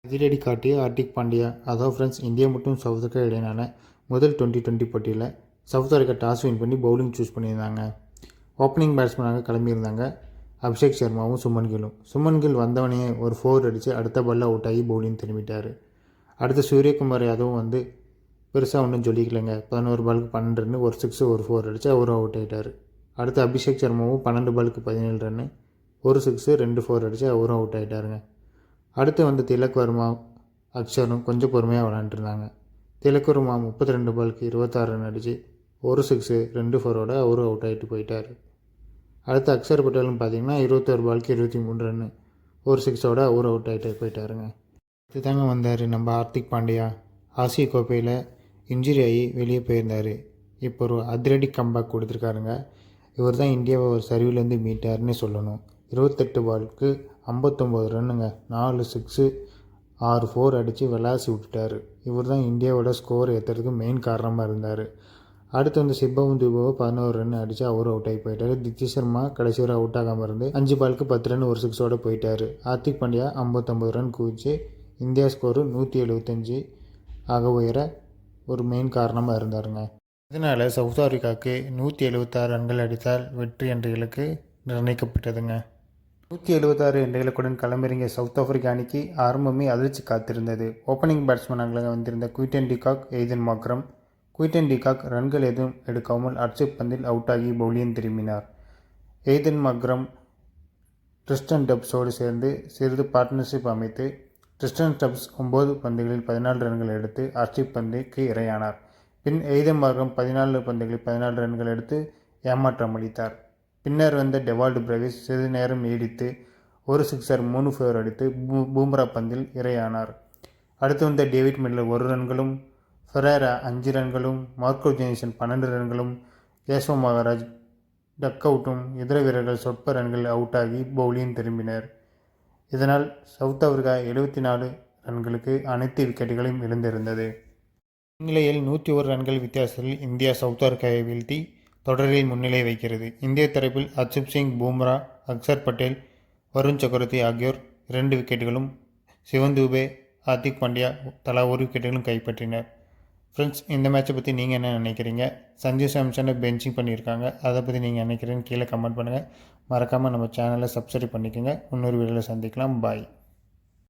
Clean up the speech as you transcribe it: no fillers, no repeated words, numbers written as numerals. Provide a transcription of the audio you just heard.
அதிரடி காட்டிய ஹார்திக் பாண்டியா. அதாவது ஃப்ரெண்ட்ஸ், இந்தியா மற்றும் சவுத் ஆஃப்ரிக்கா இடையிலான முதல் டுவெண்ட்டி போட்டியில் சவுத் ஆஃப்ரிக்கா டாஸ் வின் பண்ணி பவுலிங் சூஸ் பண்ணியிருந்தாங்க. ஓப்பனிங் பேட்ஸ்மேனாக கிளம்பியிருந்தாங்க அபிஷேக் சர்மாவும் சுமன் கில்லும். சுமன் கில் வந்தவனையே ஒரு 4 அடித்து அடுத்த பாலில் அவுட் ஆகி பவுலிங் திரும்பிட்டார். அடுத்து சூரியகுமார் யாதவும் பெருசாக ஒன்றும் சொல்லிக்கலைங்க. 11 பாலுக்கு 12 ரன்னு, ஒரு 6 ஒரு 4 அடித்து அவரும் அவுட் ஆகிட்டார். அடுத்து அபிஷேக் சர்மாவும் 12 பாலுக்கு 17 ரன்னு, ஒரு 6 2 4 அடித்து அவரும் அவுட் ஆகிட்டாருங்க. அடுத்து திலக் வர்மா அக்ஷரும் கொஞ்சம் பொறுமையாக விளாண்டுருந்தாங்க. திலக் வர்மா 32 பாலுக்கு 26 ரன் அடித்து ஒரு 6 2 4ஓட அவரும் அவுட் ஆகிட்டு போயிட்டார். அடுத்து அக்ஷர் பட்டேலும் பார்த்தீங்கன்னா 21 பாலுக்கு 23 ரன்னு, ஒரு 6ஓட அவரும் அவுட் ஆகிட்டு போயிட்டாருங்க. இதுதாங்க வந்தார் நம்ம ஹார்திக் பாண்டியா. ஆசிய கோப்பையில் இன்ஜுரி ஆகி வெளியே போயிருந்தார். இப்போ ஒரு அதிரடி கம்பேக் கொடுத்துருக்காருங்க. இவர் தான் இந்தியாவை ஒரு சரிவிலேருந்து மீட்டார்னு சொல்லணும். 28 பாலுக்கு 59 ரன்னுங்க, 4 6 6 4 அடித்து விளாசி விட்டுட்டார். இவர் தான் இந்தியாவோட ஸ்கோர் ஏற்றுறதுக்கு மெயின் காரணமாக இருந்தார். அடுத்து சிம்பவும் தூபாவை 11 ரன் அடித்து அவரும் அவுட் ஆகி போயிட்டார். தித்திக் சர்மா கடைசி வரை அவுட் ஆகாமல் இருந்து 5 பாலுக்கு 10 ரன் ஒரு 6ஓட போயிட்டார். ஹார்திக் பாண்டியா 59 ரன் குவிச்சு இந்தியா ஸ்கோரு 175 ஆக உயர ஒரு மெயின் காரணமாக இருந்தாருங்க. இதனால் சவுத் ஆஃப்ரிக்காவுக்கு 176 ரன்கள் அடித்தால் வெற்றி என்ற இலக்கு நிர்ணயிக்கப்பட்டதுங்க. 176 என்ற இலக்குடன் களமிறங்கிய சவுத் ஆஃப்ரிக்கா அணிக்கு ஆரம்பமே அதிர்ச்சி காத்திருந்தது. ஓப்பனிங் பேட்ஸ்மேனாக வந்திருந்த Quinton de Kock, Aiden Markram. Quinton de Kock ரன்கள் எதுவும் எடுக்காமல் அர்ஷப் பந்தில் அவுட் ஆகி பவுலிங் திரும்பினார். எய்தன் மார்க்ரம் ட்ரிஸ்டன் டப்ஸோடு சேர்ந்து சிறிது பார்ட்னர்ஷிப் அமைத்து ட்ரிஸ்டன் டப்ஸ் 9 பந்துகளில் 14 ரன்கள் எடுத்து அர்ஷப் பந்துக்கு இரையானார். பின் எய்தன் மார்க்ரம் 14 பந்துகளில் 14 ரன்கள் எடுத்து ஏமாற்றம் அளித்தார். பின்னர் வந்த டெவால்ட் பிரவிஸ் சிறிது நேரம் நீடித்து ஒரு 6 3 4 அடித்து பூம்ரா பந்தில் இரையானார். அடுத்து வந்த டேவிட் மில்லர் 1 ரன்களும், ஃபெரேரா 5 ரன்களும், மார்க்கோ ஜெனிசன் 12 ரன்களும், கேசவ் மகாராஜ் டக் அவுட்டும், இதர வீரர்கள் சொற்ப ரன்கள் அவுட் ஆகி பவுலிங் திரும்பினர். இதனால் சவுத் ஆஃப்ரிக்கா 74 ரன்களுக்கு அனைத்து விக்கெட்டுகளையும் இழந்திருந்தது. இந்நிலையில் 101 ரன்கள் வித்தியாசத்தில் இந்தியா சவுத் ஆஃப்ரிக்காவை வீழ்த்தி தொடரில் முன்னிலை வைக்கிறது. இந்திய தரப்பில் ஹர்ஷ்தீப் சிங், பூம்ரா, அக்சர் பட்டேல், வருண் சக்கரவர்த்தி ஆகியோர் 2 விக்கெட்டுகளும், சிவம் தூபே, ஹார்திக் பாண்டியா தலா 1 விக்கெட்டுகளும் கைப்பற்றினர். ஃப்ரெண்ட்ஸ், இந்த மேட்சை பற்றி நீங்கள் என்ன நினைக்கிறீங்க? சஞ்சு சாம்சனை பெஞ்சிங் பண்ணியிருக்காங்க, அதை பற்றி நீங்கள் நினைக்கிறீங்கன்னு கீழே கமெண்ட் பண்ணுங்கள். மறக்காமல் நம்ம சேனலை சப்ஸ்கிரைப் பண்ணிக்கோங்க. இன்னொரு வீடியோவில் சந்திக்கலாம். பாய்.